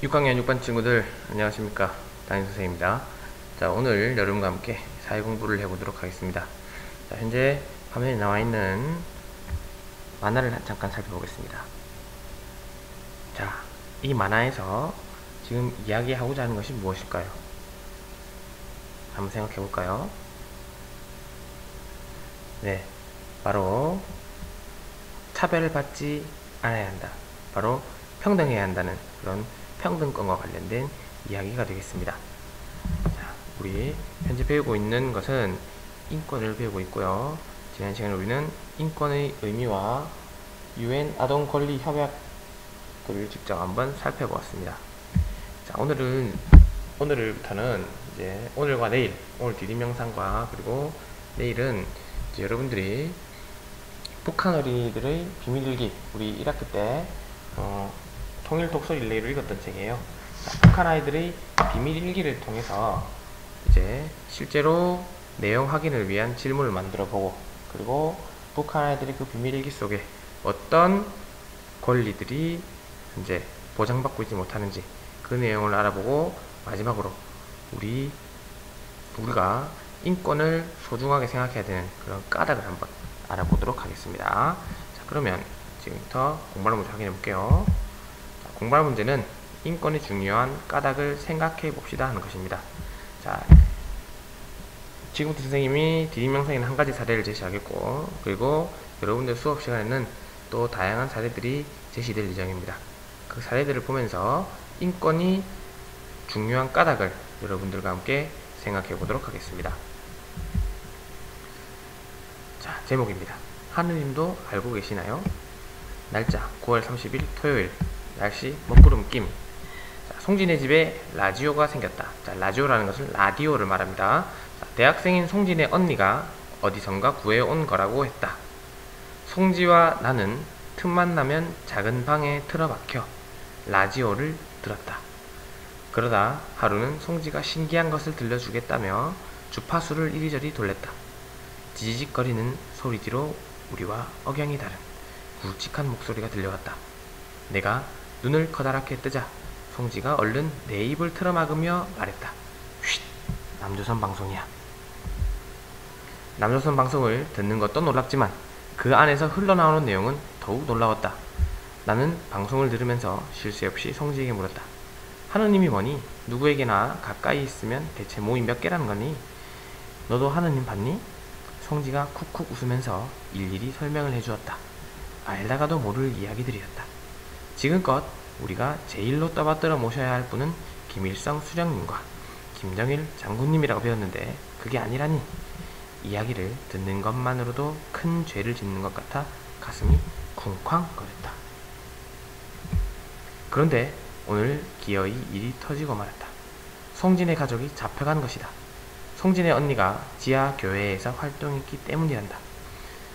6학년 6반 친구들 안녕하십니까, 담임선생입니다. 자, 오늘 여러분과 함께 사회 공부를 해보도록 하겠습니다. 자, 현재 화면에 나와있는 만화를 잠깐 살펴보겠습니다. 자, 이 만화에서 지금 이야기하고자 하는 것이 무엇일까요? 한번 생각해 볼까요? 네, 바로 차별을 받지 않아야 한다, 바로 평등해야 한다는 그런 평등권과 관련된 이야기가 되겠습니다. 자, 우리 현재 배우고 있는 것은 인권을 배우고 있고요. 지난 시간에 우리는 인권의 의미와 UN 아동 권리 협약을 직접 한번 살펴보았습니다. 자, 오늘부터는 이제 오늘과 내일, 오늘 디딤 영상과 그리고 내일은 이제 여러분들이 북한 어린이들의 비밀일기, 우리 1학기 때 통일 독서 릴레이로 읽었던 책이에요. 자, 북한 아이들의 비밀일기를 통해서 이제 실제로 내용 확인을 위한 질문을 만들어 보고, 그리고 북한 아이들의 그 비밀일기 속에 어떤 권리들이 이제 보장받고 있지 못하는지 그 내용을 알아보고, 마지막으로 우리가 인권을 소중하게 생각해야 되는 그런 까닭을 한번 알아보도록 하겠습니다. 자, 그러면 지금부터 공부하는 문제 확인해 볼게요. 공부할 문제는 인권이 중요한 까닭을 생각해 봅시다 하는 것입니다. 자, 지금부터 선생님이 디딤영상에는 한 가지 사례를 제시하겠고, 그리고 여러분들 수업 시간에는 또 다양한 사례들이 제시될 예정입니다. 그 사례들을 보면서 인권이 중요한 까닭을 여러분들과 함께 생각해 보도록 하겠습니다. 자, 제목입니다. 하느님도 알고 계시나요? 날짜 9월 30일 토요일, 날씨 먹구름김. 자, 송진의 집에 라디오가 생겼다. 자, 라디오라는 것은 라디오를 말합니다. 자, 대학생인 송진의 언니가 어디선가 구해온 거라고 했다. 송지와 나는 틈만 나면 작은 방에 틀어박혀 라디오를 들었다. 그러다 하루는 송지가 신기한 것을 들려주겠다며 주파수를 이리저리 돌렸다. 지지직거리는 소리 뒤로 우리와 억양이 다른 굵직한 목소리가 들려왔다. 내가 눈을 커다랗게 뜨자 송지가 얼른 내 입을 틀어막으며 말했다. 쉿! 남조선 방송이야. 남조선 방송을 듣는 것도 놀랍지만 그 안에서 흘러나오는 내용은 더욱 놀라웠다. 나는 방송을 들으면서 쉴 새 없이 송지에게 물었다. 하느님이 뭐니? 누구에게나 가까이 있으면 대체 모이 몇 개라는 거니? 너도 하느님 봤니? 송지가 쿡쿡 웃으면서 일일이 설명을 해주었다. 알다가도 모를 이야기들이었다. 지금껏 우리가 제일로 떠받들어 모셔야 할 분은 김일성 수령님과 김정일 장군님이라고 배웠는데 그게 아니라니. 이야기를 듣는 것만으로도 큰 죄를 짓는 것 같아 가슴이 쿵쾅거렸다. 그런데 오늘 기어이 일이 터지고 말았다. 송진의 가족이 잡혀간 것이다. 송진의 언니가 지하 교회에서 활동했기 때문이란다.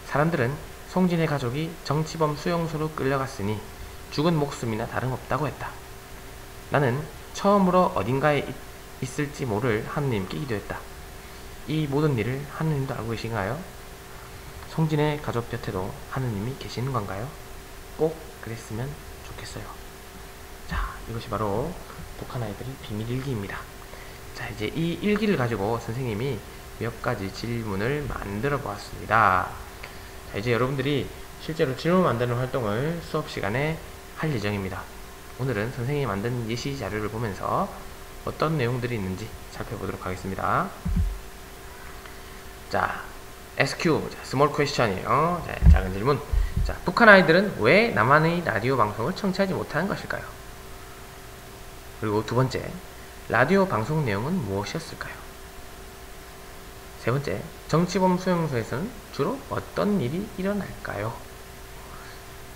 사람들은 송진의 가족이 정치범 수용소로 끌려갔으니 죽은 목숨이나 다름없다고 했다. 나는 처음으로 어딘가에 있을지 모를 하느님께 기도했다. 이 모든 일을 하느님도 알고 계신가요? 송진의 가족 곁에도 하느님이 계시는 건가요? 꼭 그랬으면 좋겠어요. 자, 이것이 바로 북한 아이들의 비밀일기입니다. 자, 이제 이 일기를 가지고 선생님이 몇 가지 질문을 만들어 보았습니다. 자, 이제 여러분들이 실제로 질문 만드는 활동을 수업 시간에 할 예정입니다. 오늘은 선생님이 만든 예시 자료를 보면서 어떤 내용들이 있는지 살펴보도록 하겠습니다. 자, SQ, 스몰 퀘스천이에요. 자, 작은 질문. 자, 북한 아이들은 왜 남한의 라디오 방송을 청취하지 못하는 것일까요? 그리고 두 번째, 라디오 방송 내용은 무엇이었을까요? 세 번째, 정치범 수용소에서는 주로 어떤 일이 일어날까요?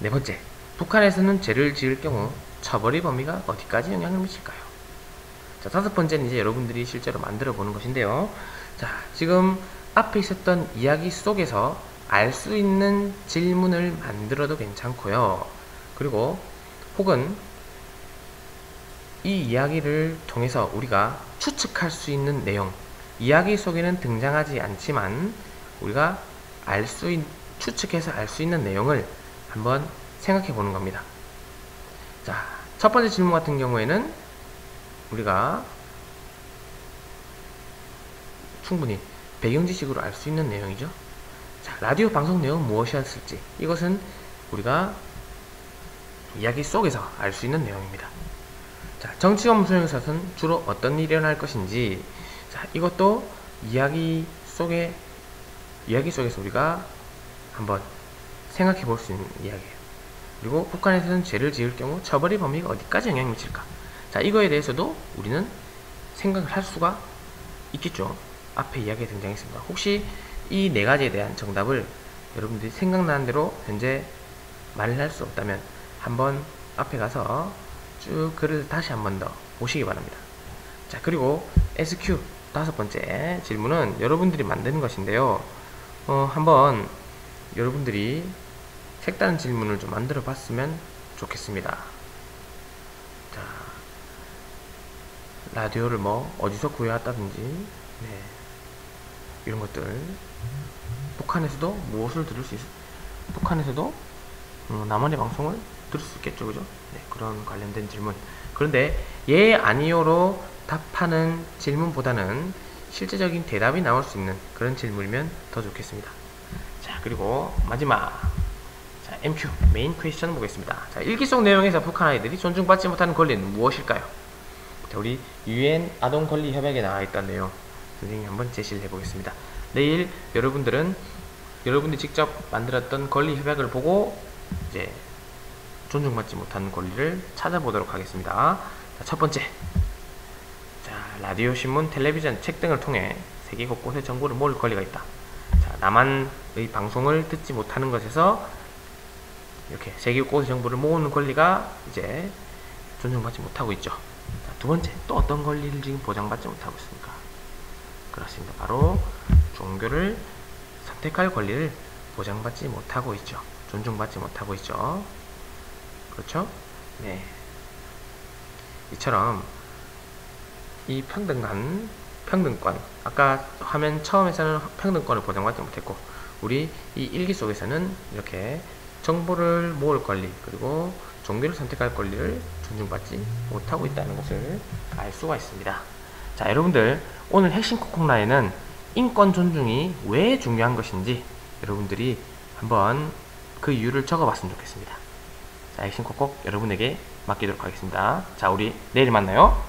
네 번째, 북한에서는 죄를 지을 경우 처벌의 범위가 어디까지 영향을 미칠까요? 자, 다섯 번째는 이제 여러분들이 실제로 만들어 보는 것인데요. 자, 지금 앞에 있었던 이야기 속에서 알 수 있는 질문을 만들어도 괜찮고요. 그리고 혹은 이 이야기를 통해서 우리가 추측할 수 있는 내용, 이야기 속에는 등장하지 않지만 우리가 추측해서 알 수 있는 내용을 한번 생각해 보는 겁니다. 자, 첫 번째 질문 같은 경우에는 우리가 충분히 배경 지식으로 알 수 있는 내용이죠. 자, 라디오 방송 내용은 무엇이었을지, 이것은 우리가 이야기 속에서 알 수 있는 내용입니다. 자, 정치 업무 수행에서는 주로 어떤 일이 일어날 것인지, 자, 이것도 이야기 속에서 우리가 한번 생각해 볼 수 있는 이야기예요. 그리고 북한에서는 죄를 지을 경우 처벌의 범위가 어디까지 영향을 미칠까? 자, 이거에 대해서도 우리는 생각을 할 수가 있겠죠. 앞에 이야기에 등장했습니다. 혹시 이 네 가지에 대한 정답을 여러분들이 생각나는 대로 현재 말을 할 수 없다면 한번 앞에 가서 쭉 글을 다시 한번 더 보시기 바랍니다. 자, 그리고 SQ 다섯 번째 질문은 여러분들이 만드는 것인데요. 한번 여러분들이 색다른 질문을 좀 만들어 봤으면 좋겠습니다. 자, 라디오를 뭐 어디서 구해왔다든지, 네, 이런 것들. 북한에서도 무엇을 들을 수 북한에서도 남한의 방송을 들을 수 있겠죠, 그죠? 네, 그런 관련된 질문. 그런데 예, 아니요로 답하는 질문보다는 실제적인 대답이 나올 수 있는 그런 질문이면 더 좋겠습니다. 자, 그리고 마지막, 자, MQ 메인 퀘스천 보겠습니다. 자, 일기 속 내용에서 북한 아이들이 존중받지 못하는 권리는 무엇일까요? 자, 우리 UN 아동 권리 협약에 나와 있던 내용 선생님이 한번 제시를 해보겠습니다. 내일 여러분들이 직접 만들었던 권리 협약을 보고 이제 존중받지 못하는 권리를 찾아보도록 하겠습니다. 자, 첫 번째, 자, 라디오, 신문, 텔레비전, 책 등을 통해 세계 곳곳의 정보를 모을 권리가 있다. 자, 남한의 방송을 듣지 못하는 것에서 이렇게 세계 곳곳의 정보를 모으는 권리가 이제 존중받지 못하고 있죠. 자, 두 번째, 또 어떤 권리를 지금 보장받지 못하고 있습니까? 그렇습니다. 바로 종교를 선택할 권리를 보장받지 못하고 있죠. 존중받지 못하고 있죠. 그렇죠? 네. 이처럼 이 평등권, 아까 화면 처음에서는 평등권을 보장받지 못했고, 우리 이 일기 속에서는 이렇게 정보를 모을 권리, 그리고 종교를 선택할 권리를 존중받지 못하고 있다는 것을 알 수가 있습니다. 자, 여러분들, 오늘 핵심 콕콕라에는 인권 존중이 왜 중요한 것인지 여러분들이 한번 그 이유를 적어봤으면 좋겠습니다. 자, 핵심 콕콕 여러분에게 맡기도록 하겠습니다. 자, 우리 내일 만나요.